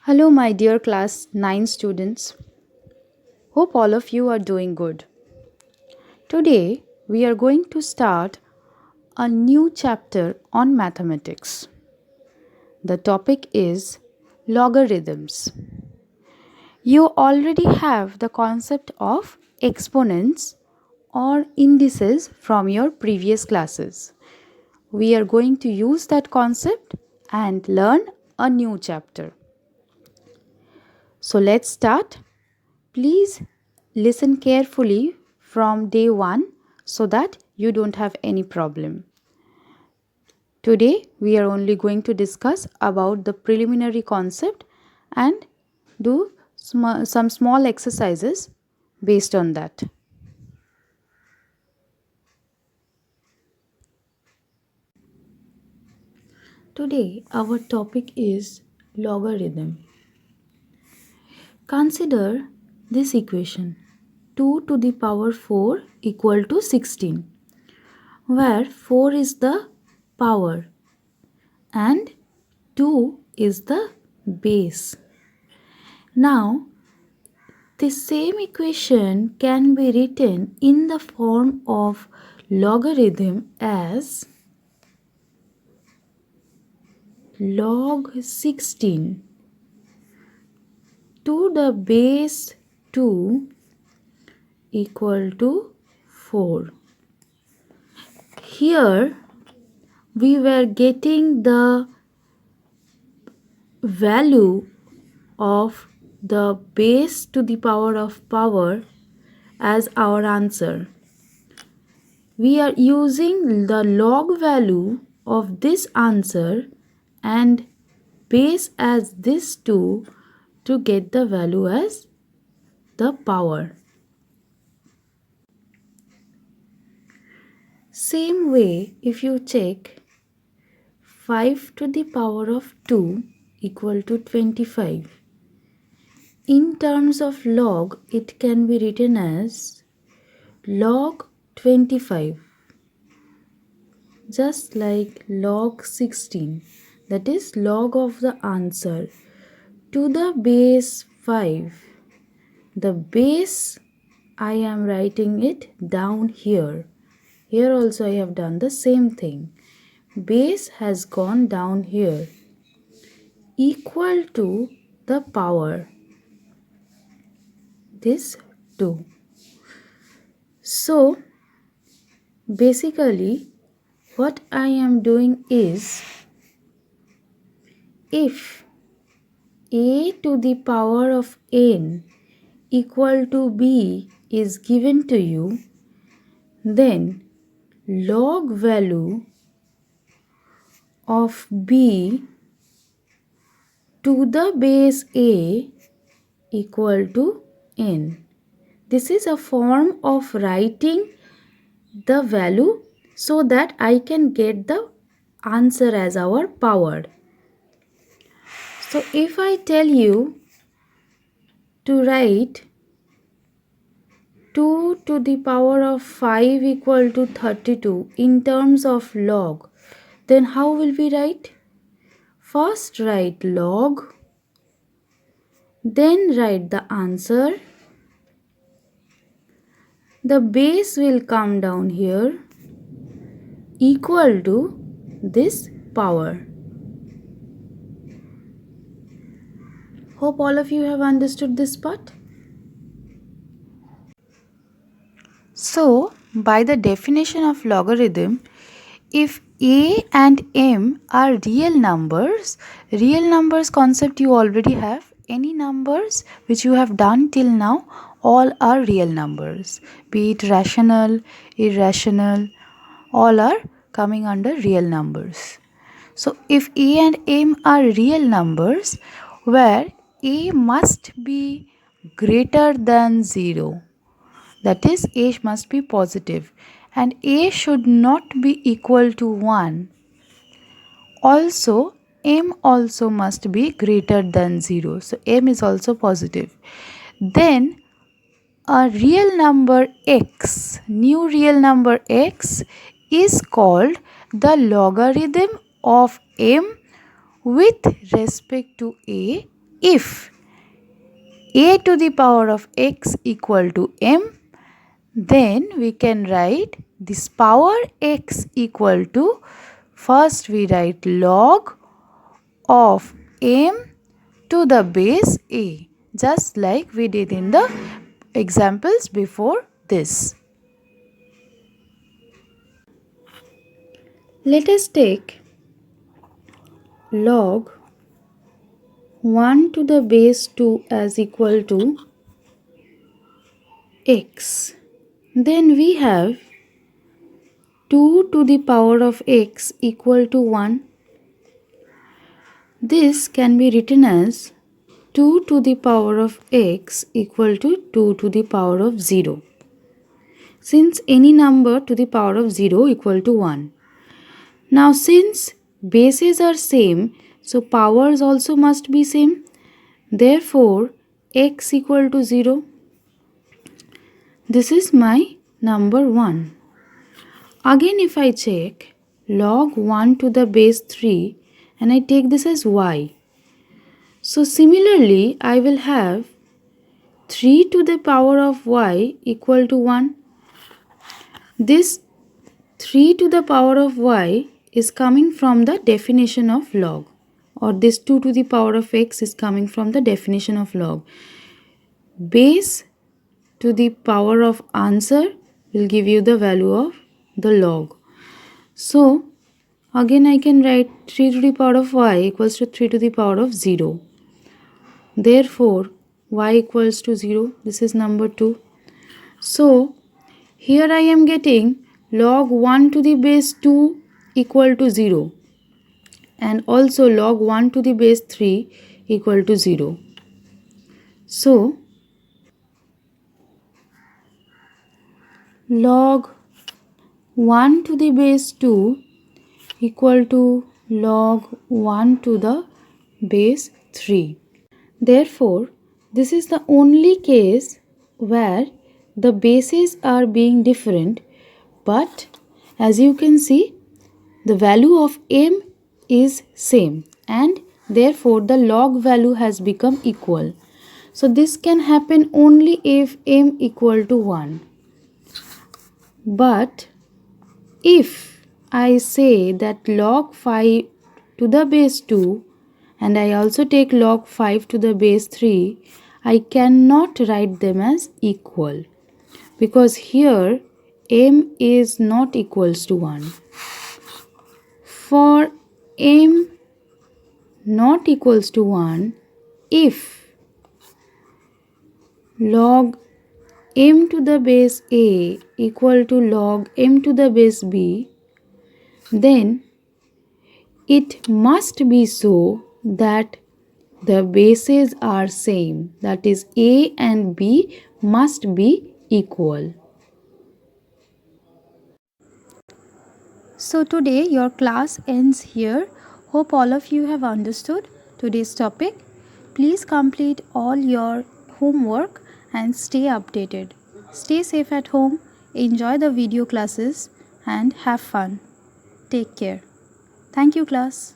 Hello, my dear class 9 students. Hope all of you are doing good. Today, we are going to start a new chapter on mathematics. The topic is logarithms. You already have the concept of exponents or indices from your previous classes. We are going to use that concept and learn a new chapter. So, let's start. Please listen carefully from day 1 so that you don't have any problem. Today we are only going to discuss about the preliminary concept and do some small exercises based on that. Today our topic is logarithm. Consider this equation 2 to the power 4 equal to 16, where 4 is the power and 2 is the base. Now, the same equation can be written in the form of logarithm as log 16 to the base 2 equal to 4. Here we were getting the value of the base to the power of power as our answer. We are using the log value of this answer and base as this 2 to get the value as the power. Same way, if you check 5 to the power of 2 equal to 25. In terms of log, it can be written as log 25, just like log 16, that is log of the answer to the base 5. The base, I am writing it down here. Here also I have done the same thing. Base has gone down here, equal to the power, this 2. So basically what I am doing is, if a to the power of n equal to b is given to you, then log value of b to the base a equal to n. This is a form of writing the value so that I can get the answer as our power. So if I tell you to write 2 to the power of 5 equal to 32 in terms of log, then how will we write? First write log, then write the answer. The base will come down here equal to this power. Hope all of you have understood this part. So, by the definition of logarithm, if a and m are real numbers concept you already have. Any numbers which you have done till now, all are real numbers. Be it rational, irrational, all are coming under real numbers. So if a and m are real numbers, where a must be greater than 0, that is a must be positive and a should not be equal to 1. Also m also must be greater than 0. So m is also positive. Then a real number x, new real number x, is called the logarithm of m with respect to a if a to the power of x equal to m, then we can write this power x equal to, first we write log of m to the base a, just like we did in the examples before this. Let us take log 1 to the base 2 as equal to x. Then we have 2 to the power of x equal to 1. This can be written as 2 to the power of x equal to 2 to the power of 0. Since any number to the power of 0 equal to 1. Now since bases are same, so powers also must be same. Therefore, x equal to 0. This is my number 1. Again if I check log 1 to the base 3 and I take this as y. So similarly, I will have 3 to the power of y equal to 1. This 3 to the power of y is coming from the definition of log, or this 2 to the power of x is coming from the definition of log. Base to the power of answer will give you the value of the log. So again I can write 3 to the power of y equals to 3 to the power of 0. Therefore y equals to 0. This is number 2. So here I am getting log 1 to the base 2 equal to 0, and also log 1 to the base 3 equal to 0. So log 1 to the base 2 equal to log 1 to the base 3. Therefore, this is the only case where the bases are being different, but as you can see, the value of m is same and therefore the log value has become equal. So this can happen only if m equal to 1. But if I say that log 5 to the base 2 and I also take log 5 to the base 3, I cannot write them as equal because here m is not equals to 1. For m not equals to 1, if log m to the base a equal to log m to the base b, then it must be so that the bases are same, that is a and b must be equal. So today your class ends here. Hope all of you have understood today's topic. Please complete all your homework and stay updated. Stay safe at home, enjoy the video classes and have fun. Take care. Thank you, class.